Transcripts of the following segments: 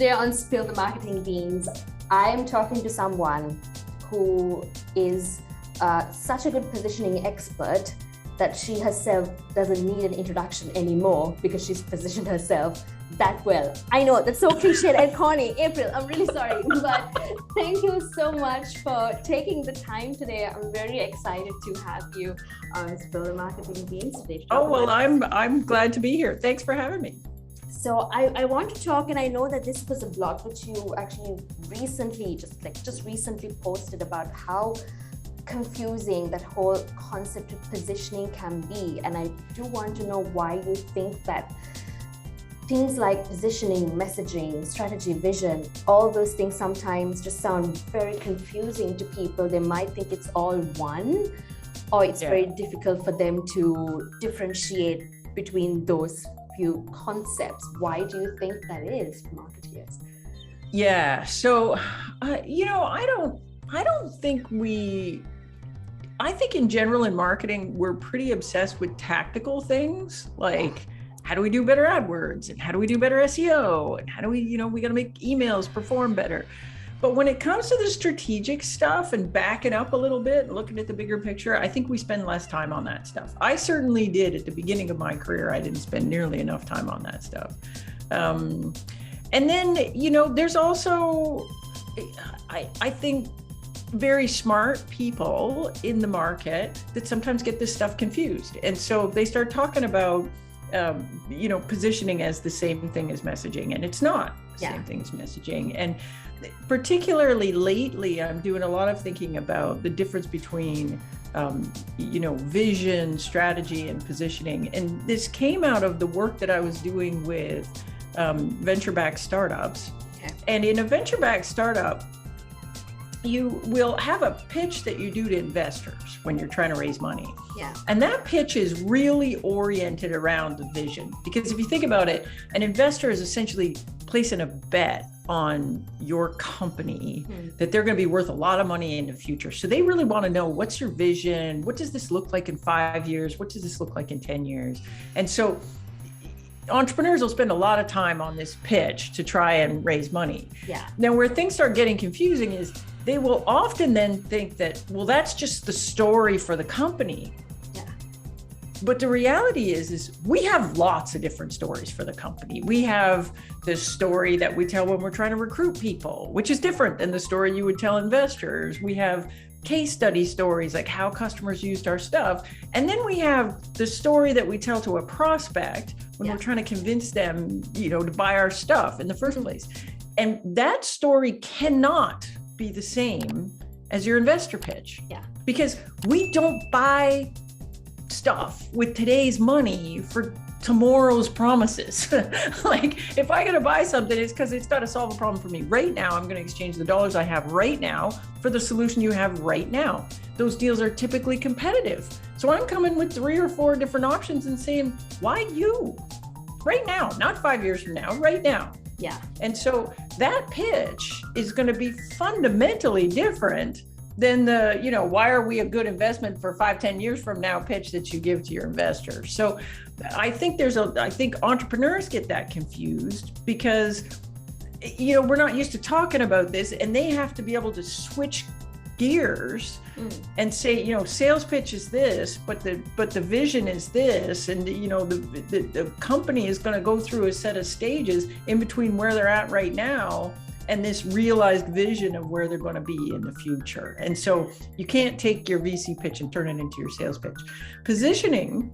Today on Spill the Marketing Beans, I am talking to someone who is such a good positioning expert that she herself doesn't need an introduction anymore because she's positioned herself that well. I know that's so cliched and corny. April, I'm really sorry, but thank you so much for taking the time today. I'm very excited to have you on Spill the Marketing Beans today. Oh, well, I'm glad to be here. Thanks for having me. So I want to talk, and I know that this was a blog that you actually recently, just recently posted about how confusing that whole concept of positioning can be. And I do want to know why you think that things like positioning, messaging, strategy, vision, all those things sometimes just sound very confusing to people. They might think it's all one, or it's very difficult for them to differentiate between those few concepts. Why do you think that is, marketeers? Yeah, so I think in general in marketing, we're pretty obsessed with tactical things like how do we do better AdWords and how do we do better SEO and how do we got to make emails perform better. But when it comes to the strategic stuff and backing up a little bit and looking at the bigger picture, I think we spend less time on that stuff. I certainly did at the beginning of my career. I didn't spend nearly enough time on that stuff. And then, there's also, I think, very smart people in the market that sometimes get this stuff confused. And so they start talking about, positioning as the same thing as messaging, and it's not the same thing as messaging. And particularly lately, I'm doing a lot of thinking about the difference between, vision, strategy, and positioning. And this came out of the work that I was doing with venture-backed startups. Okay. And in a venture-backed startup, you will have a pitch that you do to investors when you're trying to raise money. Yeah. And that pitch is really oriented around the vision. Because if you think about it, an investor is essentially placing a bet on your company that they're going to be worth a lot of money in the future. So they really want to know, what's your vision? What does this look like in 5 years? What does this look like in 10 years? And so entrepreneurs will spend a lot of time on this pitch to try and raise money. Yeah. Now, where things start getting confusing is they will often then think that, well, that's just the story for the company. Yeah. But the reality is we have lots of different stories for the company. We have the story that we tell when we're trying to recruit people, which is different than the story you would tell investors. We have case study stories, like how customers used our stuff. And then we have the story that we tell to a prospect when we're trying to convince them, to buy our stuff in the first place. And that story cannot be the same as your investor pitch. Yeah. Because we don't buy stuff with today's money for tomorrow's promises. Like, if I got to buy something, it's because it's got to solve a problem for me right now. I'm going to exchange the dollars I have right now for the solution you have right now. Those deals are typically competitive. So I'm coming with 3 or 4 different options and saying, why you? Right now, not 5 years from now, right now. Yeah. And so that pitch is going to be fundamentally different than the, why are we a good investment for 5-10 years from now pitch that you give to your investors. So I think I think entrepreneurs get that confused because, we're not used to talking about this, and they have to be able to switch gears and say, sales pitch is this, but the vision is this, and the company is going to go through a set of stages in between where they're at right now and this realized vision of where they're going to be in the future. And so you can't take your VC pitch and turn it into your sales pitch. Positioning,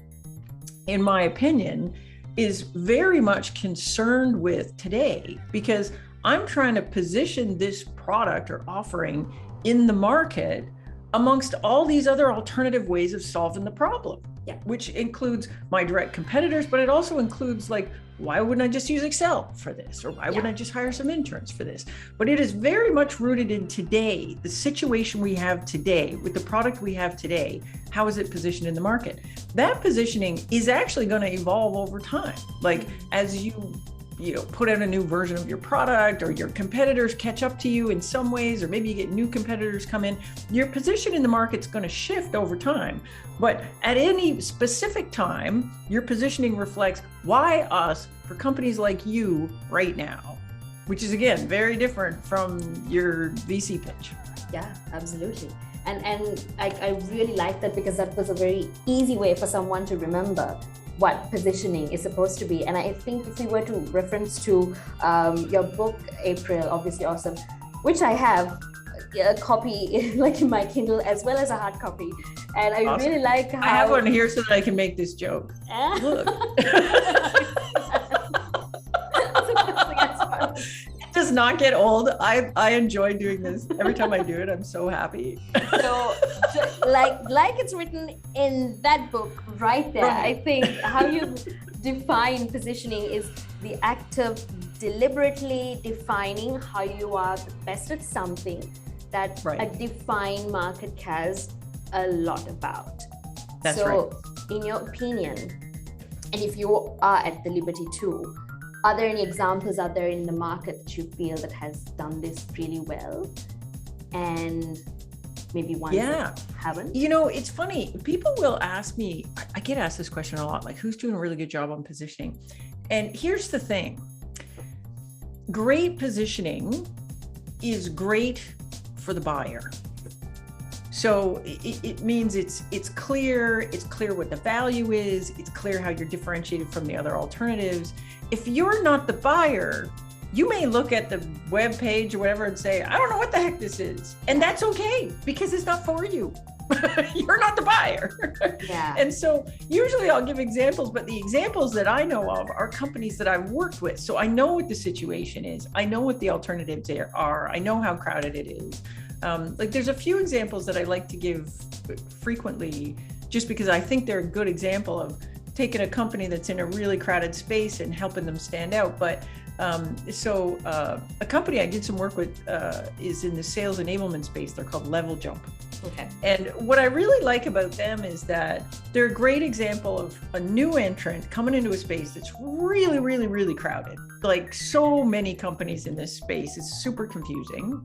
in my opinion, is very much concerned with today, because I'm trying to position this product or offering in the market amongst all these other alternative ways of solving the problem, which includes my direct competitors, but it also includes, like, why wouldn't I just use Excel for this? Or why wouldn't I just hire some interns for this? But it is very much rooted in today, the situation we have today, with the product we have today. How is it positioned in the market? That positioning is actually going to evolve over time. Like, as you put out a new version of your product, or your competitors catch up to you in some ways, or maybe you get new competitors come in, your position in the market's going to shift over time. But at any specific time, your positioning reflects why us for companies like you right now. which is again very different from your VC pitch. Yeah, absolutely. And I really like that, because that was a very easy way for someone to remember what positioning is supposed to be. And I think if we were to reference to your book, April, obviously awesome, which I have a copy like in my Kindle as well as a hard copy. And I Awesome. really like how... I have one here so that I can make this joke. Look. It does not get old. I enjoy doing this. Every time I do it, I'm so happy. So like it's written in that book right there. I think how you define positioning is the act of deliberately defining how you are the best at something that a defined market cares a lot about. That's so in your opinion, and if you are at the liberty too, are there any examples out there in the market that you feel that has done this really well, and maybe ones that haven't? You know, it's funny. People will ask me, I get asked this question a lot, like, who's doing a really good job on positioning? And here's the thing. Great positioning is great for the buyer. So it means it's clear what the value is, it's clear how you're differentiated from the other alternatives. If you're not the buyer, you may look at the web page or whatever and say, I don't know what the heck this is. And that's okay, because it's not for you. You're not the buyer. Yeah. And so usually I'll give examples, but the examples that I know of are companies that I've worked with. So I know what the situation is. I know what the alternatives are. I know how crowded it is. Like there's a few examples that I like to give frequently, just because I think they're a good example of taking a company that's in a really crowded space and helping them stand out. But a company I did some work with is in the sales enablement space. They're called Level Jump. Okay. And what I really like about them is that they're a great example of a new entrant coming into a space that's really, really, really crowded. Like so many companies in this space, it's super confusing.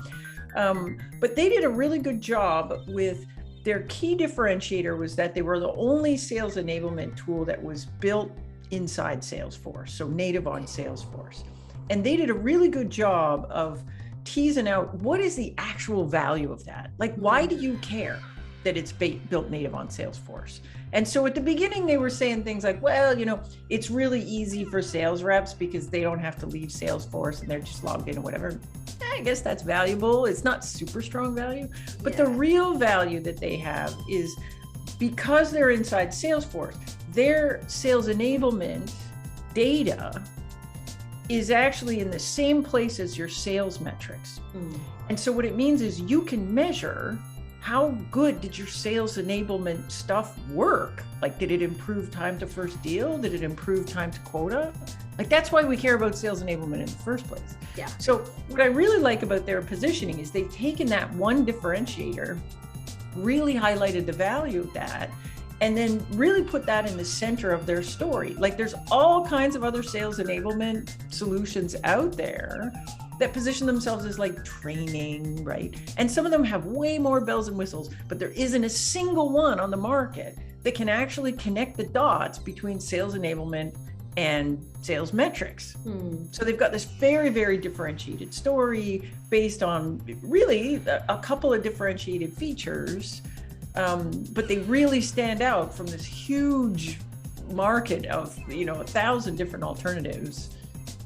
But they did a really good job with their key differentiator was that they were the only sales enablement tool that was built inside Salesforce, so native on Salesforce. And they did a really good job of teasing out what is the actual value of that? Like, why do you care that it's built native on Salesforce? And so at the beginning, they were saying things like, well, you know, it's really easy for sales reps because they don't have to leave Salesforce and they're just logged in or whatever. I guess that's valuable. It's not super strong value, but the real value that they have is because they're inside Salesforce, their sales enablement data is actually in the same place as your sales metrics. And so what it means is you can measure how good did your sales enablement stuff work? Like, did it improve time to first deal? Did it improve time to quota? Like, that's why we care about sales enablement in the first place. Yeah. So what I really like about their positioning is they've taken that one differentiator, really highlighted the value of that, and then really put that in the center of their story. Like, there's all kinds of other sales enablement solutions out there that position themselves as like training, right? And some of them have way more bells and whistles, but there isn't a single one on the market that can actually connect the dots between sales enablement and sales metrics. So they've got this very, very differentiated story based on really a couple of differentiated features, but they really stand out from this huge market of, 1,000 different alternatives.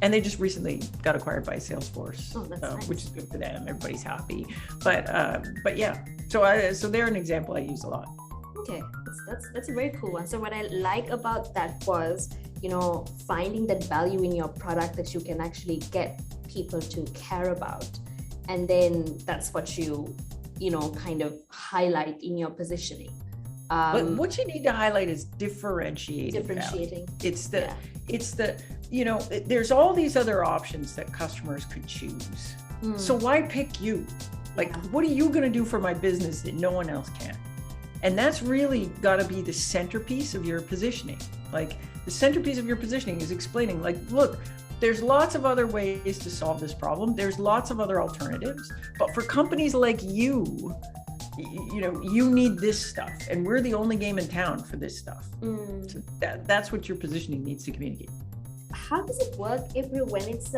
And they just recently got acquired by Salesforce, nice. Which is good for them. Everybody's happy. But yeah, so they're an example I use a lot. Okay, that's a very cool one. So what I like about that was, finding that value in your product that you can actually get people to care about, and then that's what you kind of highlight in your positioning. But what you need to highlight is differentiating. It's the there's all these other options that customers could choose. So why pick you? Like, what are you going to do for my business that no one else can? And that's really got to be the centerpiece of your positioning. Like, the centerpiece of your positioning is explaining, like, look, there's lots of other ways to solve this problem. There's lots of other alternatives. But for companies like you, you need this stuff, and we're the only game in town for this stuff. So that's what your positioning needs to communicate. How does it work, April, when it's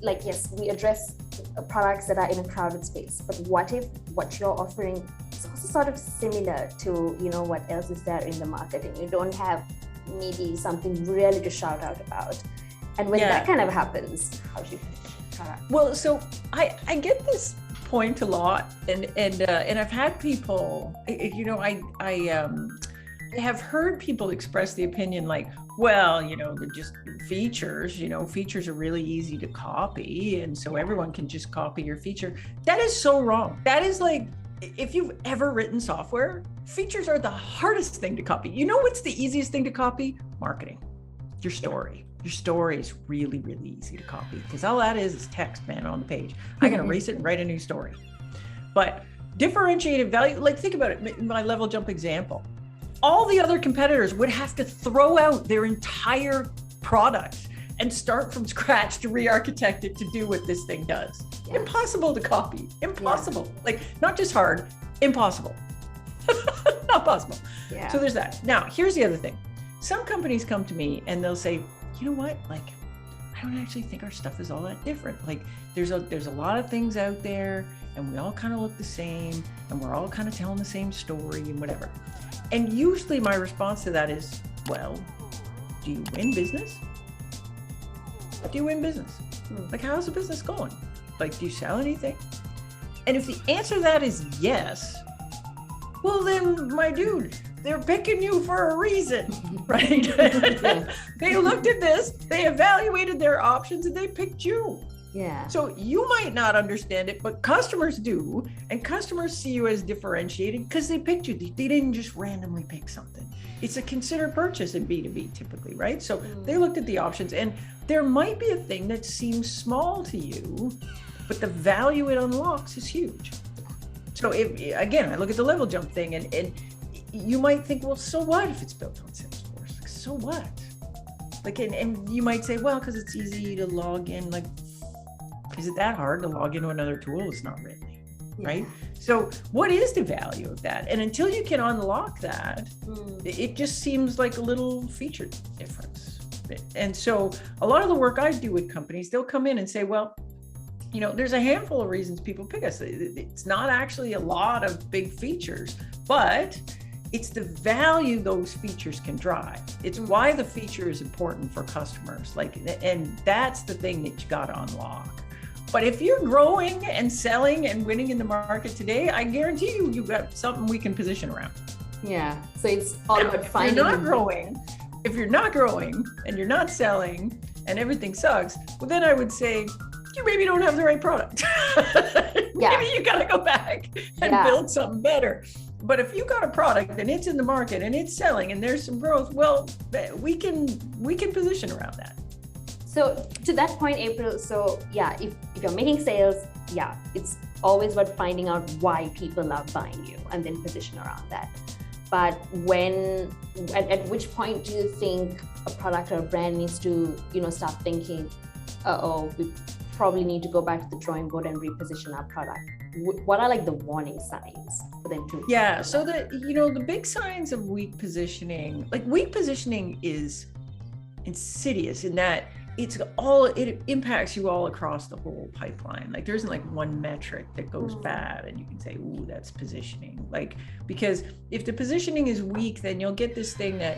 like, yes, we address products that are in a crowded space, but what if what you're offering is also sort of similar to, you know, what else is there in the market, and you don't have maybe something really to shout out about? And when that kind of happens, how do you position the product? Well, so I get this point a lot, and I've had people, you know, I have heard people express the opinion like, well, you know, they're just features, you know, features are really easy to copy, and so everyone can just copy your feature. That is so wrong. That is like, if you've ever written software, features are the hardest thing to copy. You know what's the easiest thing to copy? Marketing. Your story. Your story is really, really easy to copy, because all that is text, man, on the page. I can erase it and write a new story. But differentiated value, like, think about it, my level jump example. All the other competitors would have to throw out their entire product and start from scratch to re-architect it to do what this thing does. Yes. Impossible to copy. Impossible. Yeah. Like, not just hard, impossible. Not possible. Yeah. So there's that. Now, here's the other thing. Some companies come to me and they'll say, you know what, like, I don't actually think our stuff is all that different. Like, there's a lot of things out there, and we all kind of look the same, and we're all kind of telling the same story and whatever. And usually my response to that is, well, do you win business? Do you win business? Like, how's the business going? Like, do you sell anything? And if the answer to that is yes, well then, my dude, they're picking you for a reason, right? They looked at this, they evaluated their options, and they picked you. Yeah. So you might not understand it, but customers do, and customers see you as differentiated because they picked you. They didn't just randomly pick something. It's a considered purchase in B2B typically, right? So they looked at the options, and there might be a thing that seems small to you, but the value it unlocks is huge. So again, I look at the level jump thing, and you might think, well, so what if it's built on Salesforce? Like, so what? Like, and you might say, well, because it's easy to log in. Like, is it that hard to log into another tool? It's not really, right? So what is the value of that? And until you can unlock that, it just seems like a little feature difference. And so a lot of the work I do with companies, they'll come in and say, well, you know, there's a handful of reasons people pick us. It's not actually a lot of big features, but it's the value those features can drive. It's why the feature is important for customers. Like, and that's the thing that you got to unlock. But if you're growing and selling and winning in the market today, I guarantee you, you've got something we can position around. Yeah. So it's all about finding. If you're not growing and you're not selling and everything sucks, well, then I would say you maybe don't have the right product. Maybe you got to go back and build something better. But if you got a product and it's in the market and it's selling and there's some growth, well, we can position around that. So to that point, April, so if you're making sales, it's always about finding out why people are buying you and then position around that. But at which point do you think a product or a brand needs to, start thinking, we probably need to go back to the drawing board and reposition our product? What are like the warning signs for them to? Yeah, so the big signs of weak positioning is insidious in that it impacts you all across the whole pipeline. Like, there isn't like one metric that goes bad and you can say, ooh, that's positioning. Like, because if the positioning is weak, then you'll get this thing that,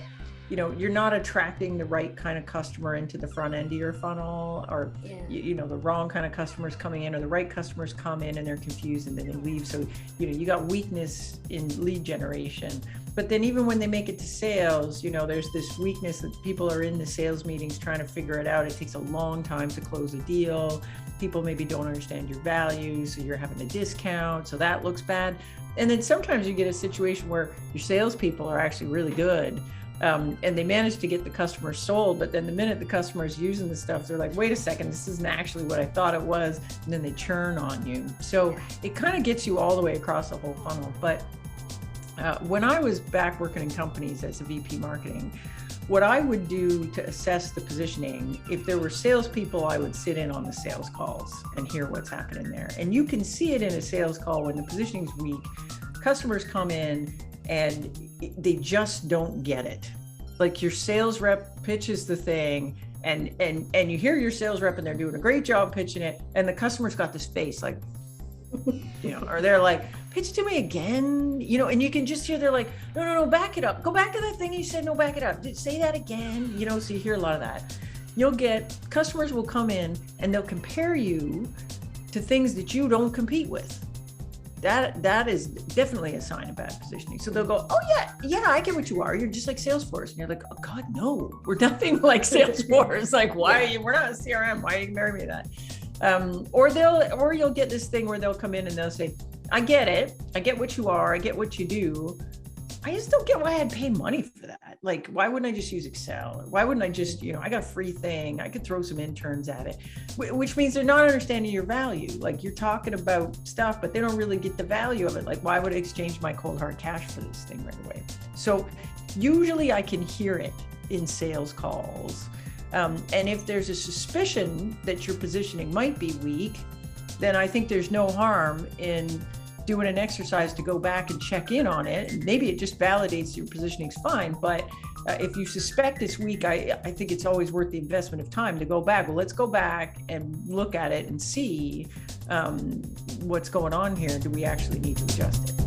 you're not attracting the right kind of customer into the front end of your funnel, or, the wrong kind of customers coming in, or the right customers come in and they're confused and then they leave. So, you got weakness in lead generation. But then even when they make it to sales, there's this weakness that people are in the sales meetings trying to figure it out. It takes a long time to close a deal. People maybe don't understand your values, so you're having a discount, so that looks bad. And then sometimes you get a situation where your salespeople are actually really good, and they manage to get the customer sold, but then the minute the customer is using the stuff, they're like, wait a second, this isn't actually what I thought it was, and then they churn on you. So it kind of gets you all the way across the whole funnel. But when I was back working in companies as a VP marketing, what I would do to assess the positioning, if there were salespeople, I would sit in on the sales calls and hear what's happening there. And you can see it in a sales call when the positioning is weak. Customers come in and they just don't get it. Like, your sales rep pitches the thing and you hear your sales rep and they're doing a great job pitching it, and the customer's got this face like, or they're like, pitch it to me again, and you can just hear they're like, no, back it up, go back to that thing you said, no, back it up, say that again, so you hear a lot of that. You'll get customers will come in and they'll compare you to things that you don't compete with. That is definitely a sign of bad positioning. So they'll go, oh yeah, I get what you are. You're just like Salesforce. And you're like, oh God, no, we're nothing like Salesforce. Like, we're not a CRM. Why are you comparing me to that? Or you'll get this thing where they'll come in and they'll say, I get it. I get what you are. I get what you do. I just don't get why I'd pay money for that. Like, why wouldn't I just use Excel? Why wouldn't I just, I got a free thing. I could throw some interns at it, which means they're not understanding your value. Like, you're talking about stuff, but they don't really get the value of it. Like, why would I exchange my cold hard cash for this thing right away? So usually I can hear it in sales calls. And if there's a suspicion that your positioning might be weak, then I think there's no harm in doing an exercise to go back and check in on it. And maybe it just validates your positioning's fine, but if you suspect it's weak, I think it's always worth the investment of time to go back. Well, let's go back and look at it and see what's going on here. Do we actually need to adjust it?